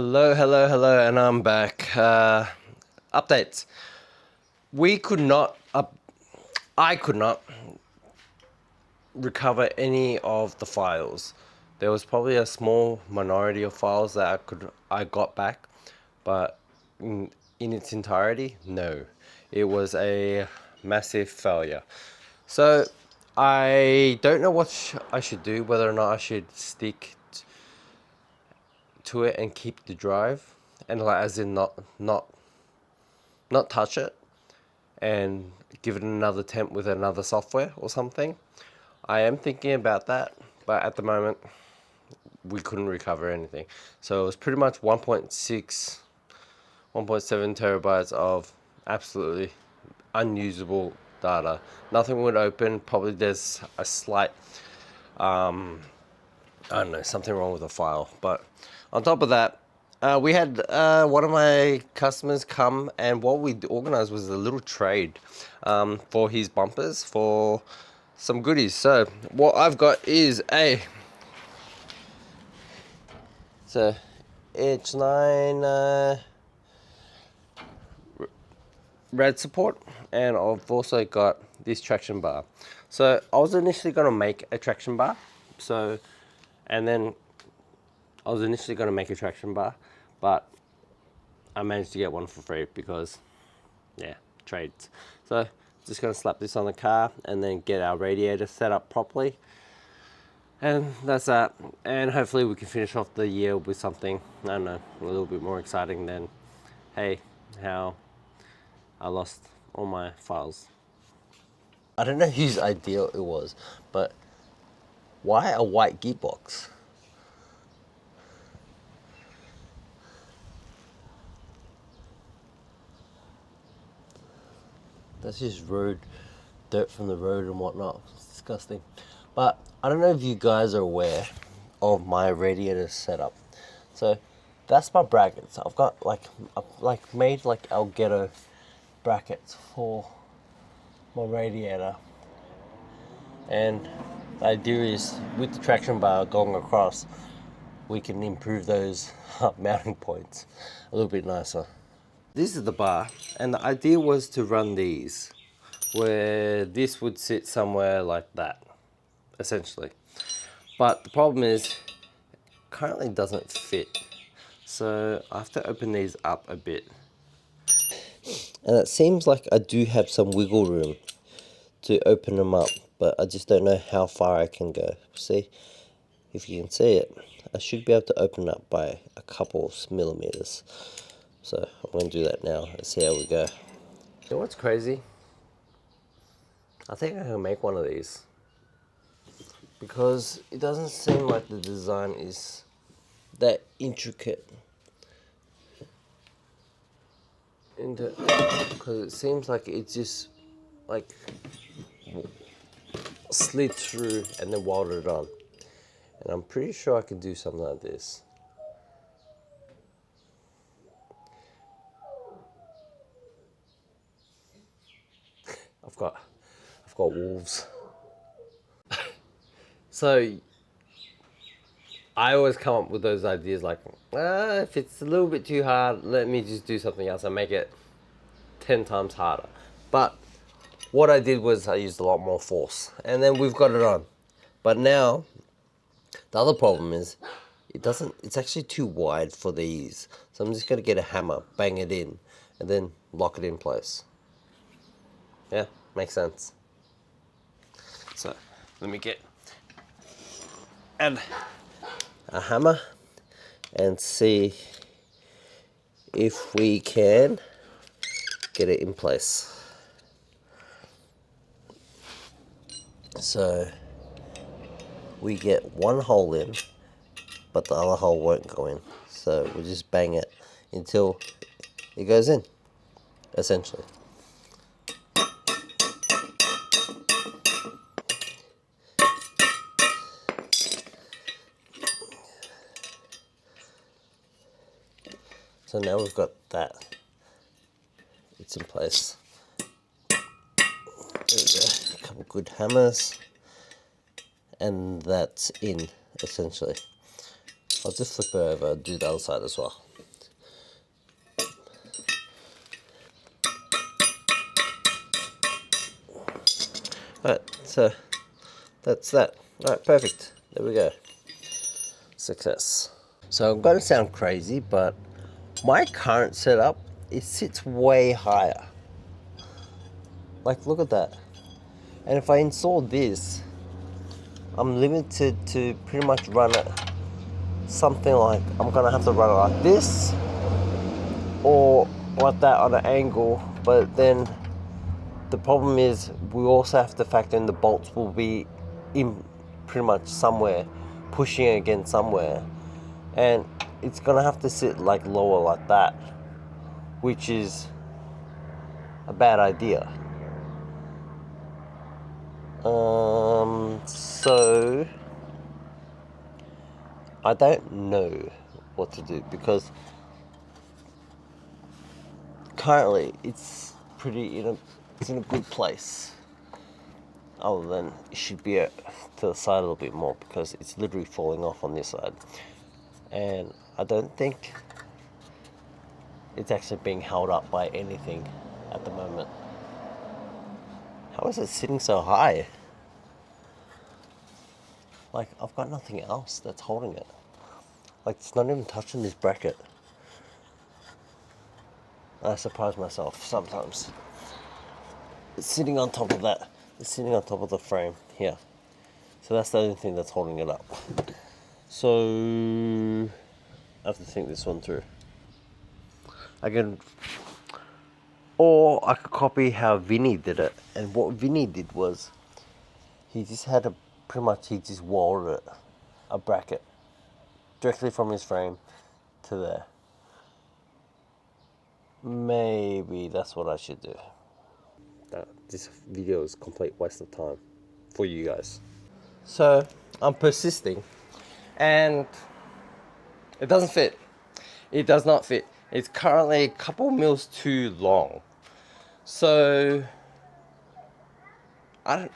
Hello, and I'm back. Updates. We could not, I could not recover any of the files. There was probably a small minority of files that I got back, but in its entirety, no. It was a massive failure. So I don't know what I should do, whether or not I should stick to it and keep the drive, and like as in not touch it and give it another attempt with another software or something. I am thinking about that, but at the moment we couldn't recover anything. So it was pretty much 1.6, 1.7 terabytes of absolutely unusable data. Nothing would open. Probably there's a slight, I don't know, something wrong with the file. But on top of that, we had one of my customers come, and what we organized was a little trade for his bumpers for some goodies. So what I've got is so H9 red support, and I've also got this traction bar. So I was initially going to make a traction bar, and then I was initially going to make a traction bar, but I managed to get one for free because, yeah, trades. So just going to slap this on the car and then get our radiator set up properly. And that's that. And hopefully we can finish off the year with something, I don't know, a little bit more exciting than, hey, how I lost all my files. I don't know whose idea it was, but why a white gearbox? That's just road, dirt from the road and whatnot. It's disgusting. But I don't know if you guys are aware of my radiator setup. So that's my brackets. I've got I've made like Elgato brackets for my radiator. And the idea is with the traction bar going across, we can improve those mounting points a little bit nicer. This is the bar, and the idea was to run these, where this would sit somewhere like that, essentially. But the problem is, it currently doesn't fit. So I have to open these up a bit. And it seems like I do have some wiggle room to open them up, but I just don't know how far I can go. See, if you can see it, I should be able to open it up by a couple of millimeters. So I'm going to do that now and see how we go. You know what's crazy? I think I can make one of these, because it doesn't seem like the design is that intricate. Because it seems like it's just like slid through and then welded on. And I'm pretty sure I can do something like this. I've got wolves. So I always come up with those ideas like, if it's a little bit too hard, let me just do something else and make it 10 times harder. But what I did was I used a lot more force, and then we've got it on. But now the other problem is it's actually too wide for these. So I'm just going to get a hammer, bang it in, and then lock it in place. Yeah, makes sense. So let me get a hammer and see if we can get it in place. So we get one hole in, but the other hole won't go in. So we'll just bang it until it goes in, essentially. So now we've got that. It's in place. There we go. A couple good hammers. And that's in, essentially. I'll just flip it over and do the other side as well. Alright, so that's that. Alright, perfect. There we go. Success. So I'm going to sound crazy, but my current setup, it sits way higher. Like, look at that. And if I install this, I'm limited to pretty much run it something like, I'm going to have to run it like this or like that on an angle, but then the problem is we also have to factor in the bolts will be in pretty much somewhere, pushing against somewhere, and it's gonna have to sit like lower like that, which is a bad idea. So I don't know what to do, because currently it's in a good place, other than it should be to the side a little bit more, because it's literally falling off on this side, and I don't think it's actually being held up by anything at the moment. How is it sitting so high? Like, I've got nothing else that's holding it. Like, it's not even touching this bracket. I surprise myself sometimes. It's sitting on top of that. It's sitting on top of the frame here. So that's the only thing that's holding it up. So I have to think this one through. Or I could copy how Vinny did it. And what Vinny did was, he just welded it, a bracket, directly from his frame to there. Maybe that's what I should do. This video is a complete waste of time for you guys. So I'm persisting, and it doesn't fit. It does not fit. It's currently a couple mils too long. So I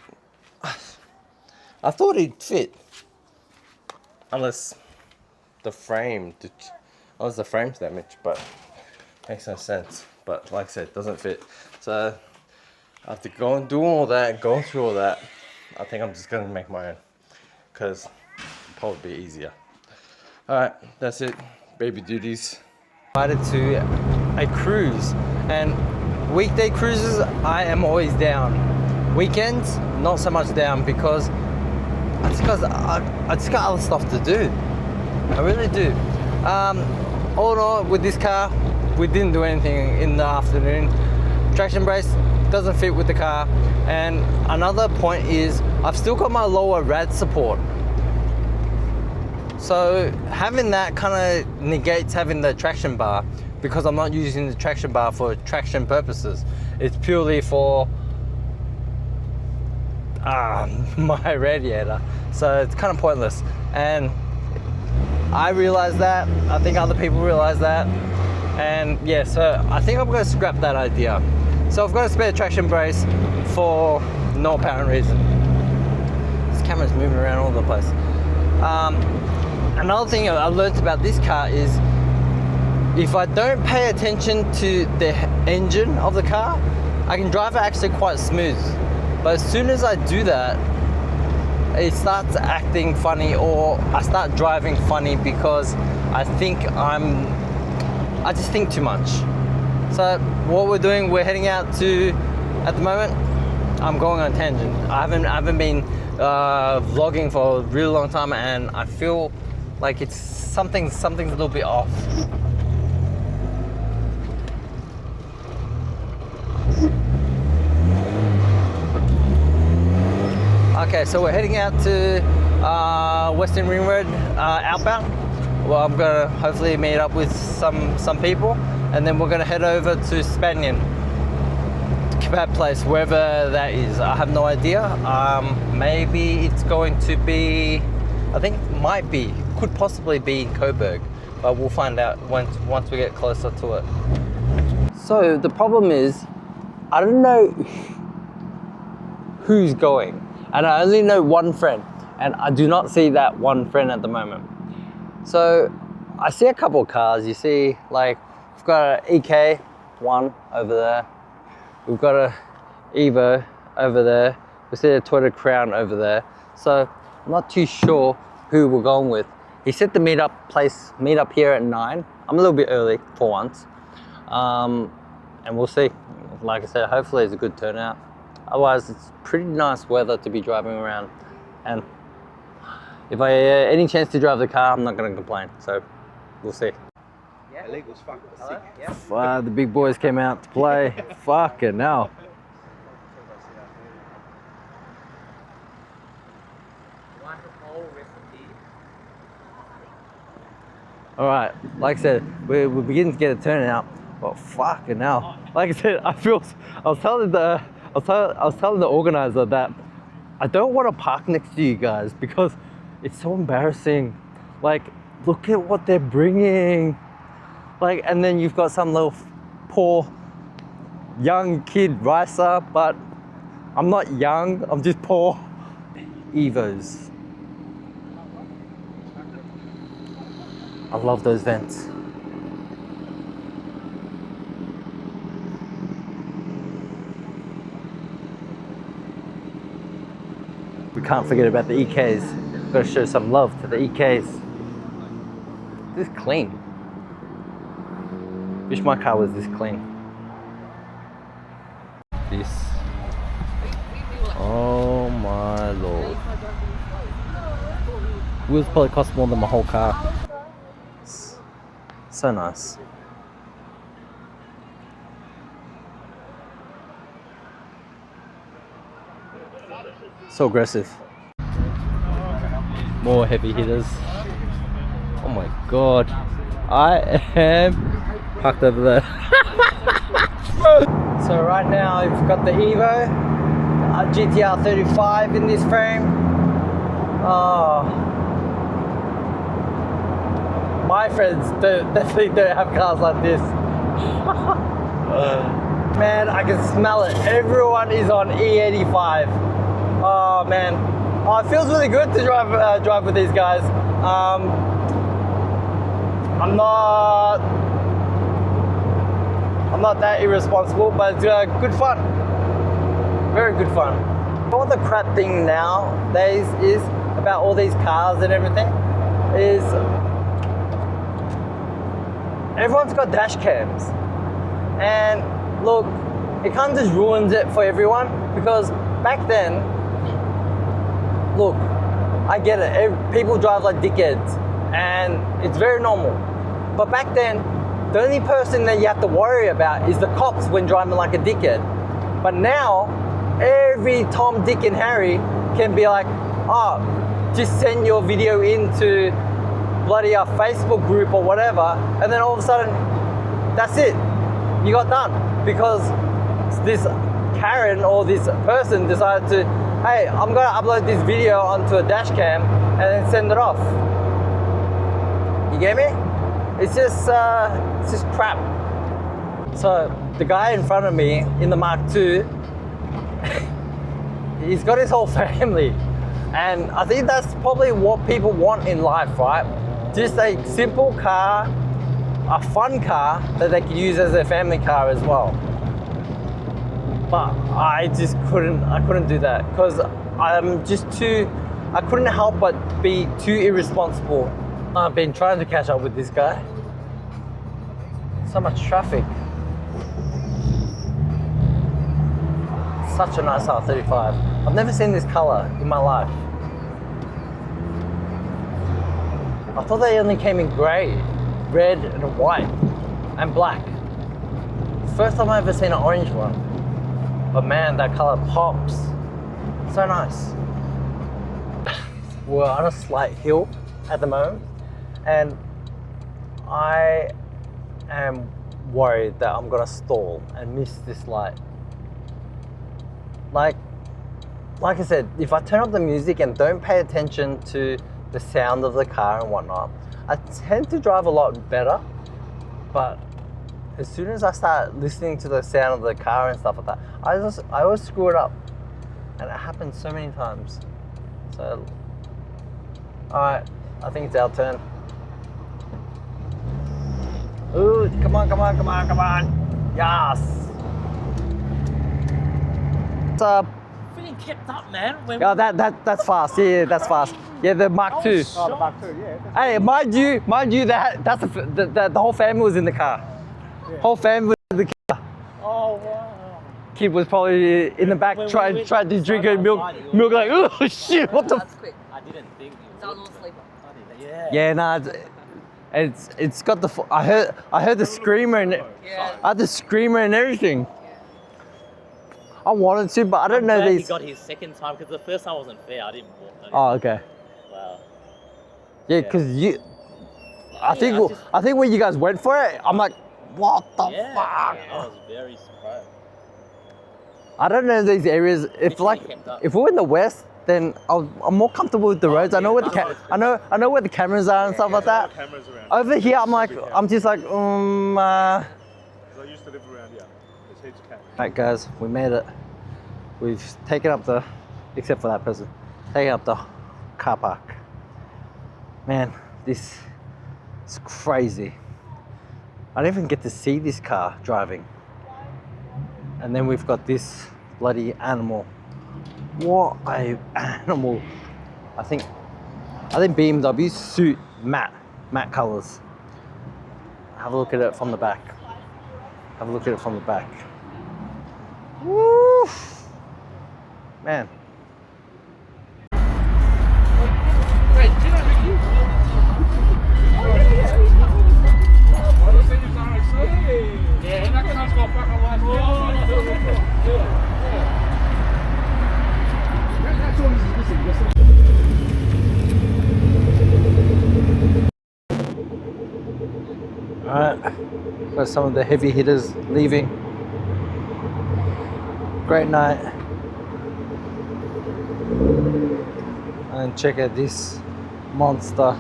thought it'd fit, unless the frame's damaged, but makes no sense. But like I said, it doesn't fit. So after going through all that, I think I'm just gonna make my own, because it'll probably be easier. Alright, that's it. Baby duties. Invited to a cruise, and weekday cruises I am always down. Weekends, not so much down, because I just got other stuff to do. I really do. All in all, with this car, we didn't do anything in the afternoon. Traction brace doesn't fit with the car, and another point is I've still got my lower rad support. So having that kind of negates having the traction bar, because I'm not using the traction bar for traction purposes. It's purely for my radiator. So it's kind of pointless. And I realize that. I think other people realize that. And yeah, so I think I'm going to scrap that idea. So I've got a spare traction brace for no apparent reason. This camera's moving around all over the place. Another thing I learned about this car is, if I don't pay attention to the engine of the car, I can drive it actually quite smooth. But as soon as I do that, it starts acting funny, or I start driving funny, because I just think too much. So what we're doing, we're heading out to, at the moment, I'm going on a tangent. I haven't been vlogging for a really long time, and I feel like it's something's a little bit off. Okay, so we're heading out to Western Ring Road outbound. Well, I'm gonna hopefully meet up with some people, and then we're gonna head over to Spanian kebab place, wherever that is. I have no idea. Maybe it's going to be, I think could possibly be in Coburg, but we'll find out once we get closer to it. So the problem is, I don't know who's going, and I only know one friend, and I do not see that one friend at the moment. So I see a couple of cars. You see, like, we've got an EK1 over there. We've got a Evo over there. We see a Toyota Crown over there. So I'm not too sure who we're going with. He said the meet up here at 9. I'm a little bit early for once. And we'll see. Like I said, hopefully it's a good turnout. Otherwise, it's pretty nice weather to be driving around. And if I any chance to drive the car, I'm not going to complain. So we'll see. Yeah. Illegal's fucking sick. Yeah. The big boys came out to play. Fucking hell. All right, like I said, we're beginning to get a turnout, but fucking hell. Like I said, I was telling the organizer that I don't want to park next to you guys because it's so embarrassing. Like, look at what they're bringing. Like, and then you've got some little poor young kid racer, but I'm not young, I'm just poor. Evos. I love those vents. We can't forget about the EKs. Gotta show some love to the EKs. This is clean. Wish my car was this clean. This. Oh my lord. Wheels probably cost more than my whole car. So nice. So aggressive. More heavy hitters. Oh my god. I am parked over there. So right now I've got the Evo GTR 35 in this frame. Oh. My friends definitely don't have cars like this. Man, I can smell it. Everyone is on E85. Oh man, oh, it feels really good to drive with these guys. I'm not that irresponsible, but it's good fun. Very good fun. What the crap thing nowadays is about all these cars and everything is everyone's got dash cams, and look, it kind of just ruins it for everyone because back then, look, I get it, people drive like dickheads and it's very normal, but back then the only person that you have to worry about is the cops when driving like a dickhead. But now every Tom, Dick and Harry can be like, oh, just send your video into bloody our Facebook group or whatever, and then all of a sudden that's it, you got done because this Karen or this person decided to, hey, I'm gonna upload this video onto a dash cam and then send it off. You get me? It's just crap. So the guy in front of me in the Mark II, he's got his whole family, and I think that's probably what people want in life, right? Just a simple car, a fun car that they can use as their family car as well. But I just couldn't do that because I'm just I couldn't help but be too irresponsible. I've been trying to catch up with this guy. So much traffic. Such a nice R35. I've never seen this color in my life. I thought they only came in grey, red and white, and black. First time I've ever seen an orange one. But man, that color pops. So nice. We're on a slight hill at the moment, and I am worried that I'm gonna stall and miss this light. Like I said, if I turn up the music and don't pay attention to the sound of the car and whatnot, I tend to drive a lot better, but as soon as I start listening to the sound of the car and stuff like that, I always screw it up, and it happens so many times. So, alright, I think it's our turn. Ooh, come on. Yes! What's up? Everything kept up, man. Yeah, that's fast. Yeah, that's fast. Yeah, the Mark II. Oh, the Mark II, yeah. Hey, mind you, the whole family was in the car. Yeah. Whole family was in the car. Oh wow. Kid was probably in the back When we trying went to drink side by milk. side, it Milk was- like, oh shit, what the? That's quick. I didn't think you So I was would. a sleeper. Yeah. Yeah, nah, it's got the. I heard the screamer and Yeah. I had the screamer and everything. I wanted to, but I don't know glad these. He got his second time because the first time wasn't fair. I didn't walk. Oh, okay. Wow. Yeah, Yeah. because you. I think I just- I think when you guys went for it, I'm like, what the Yeah. fuck? I was very surprised. I don't know these areas. If Literally like, kept up. if we're in the west, then I'm more comfortable with the roads. I know yeah, where the that's I know where the cameras are and stuff like that. Cameras around. Over here, I'm just like, I used to live around here. There's heaps of cameras. Right, guys, we made it. We've taken up the, except for that person, taken up the car park. Man, this is crazy. I didn't even get to see this car driving. And then we've got this bloody animal. What a animal. I think BMW suit matte colors. Have a look at it from the back. Have a look at it from the back. Woo! Man. Alright, got some of the heavy hitters leaving. Great night. And check out this monster.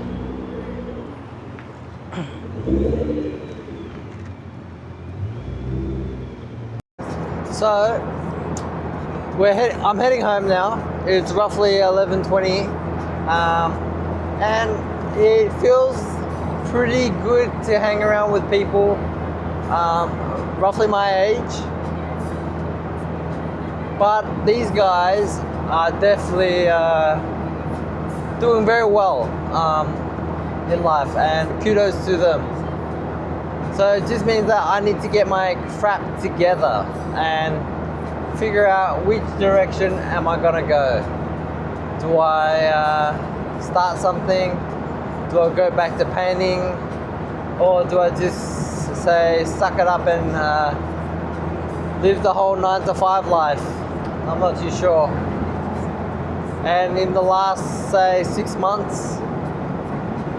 So I'm heading home now. It's roughly 11:20, and it feels pretty good to hang around with people roughly my age. But these guys are definitely doing very well in life, and kudos to them. So it just means that I need to get my crap together and figure out which direction am I gonna go. Do I start something? Do I go back to painting? Or do I just say suck it up and live the whole 9 to 5 life? I'm not too sure. And in the last, say, 6 months,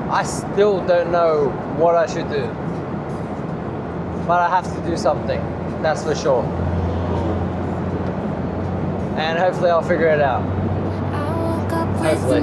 I still don't know what I should do. But I have to do something, that's for sure. And hopefully I'll figure it out. Hopefully.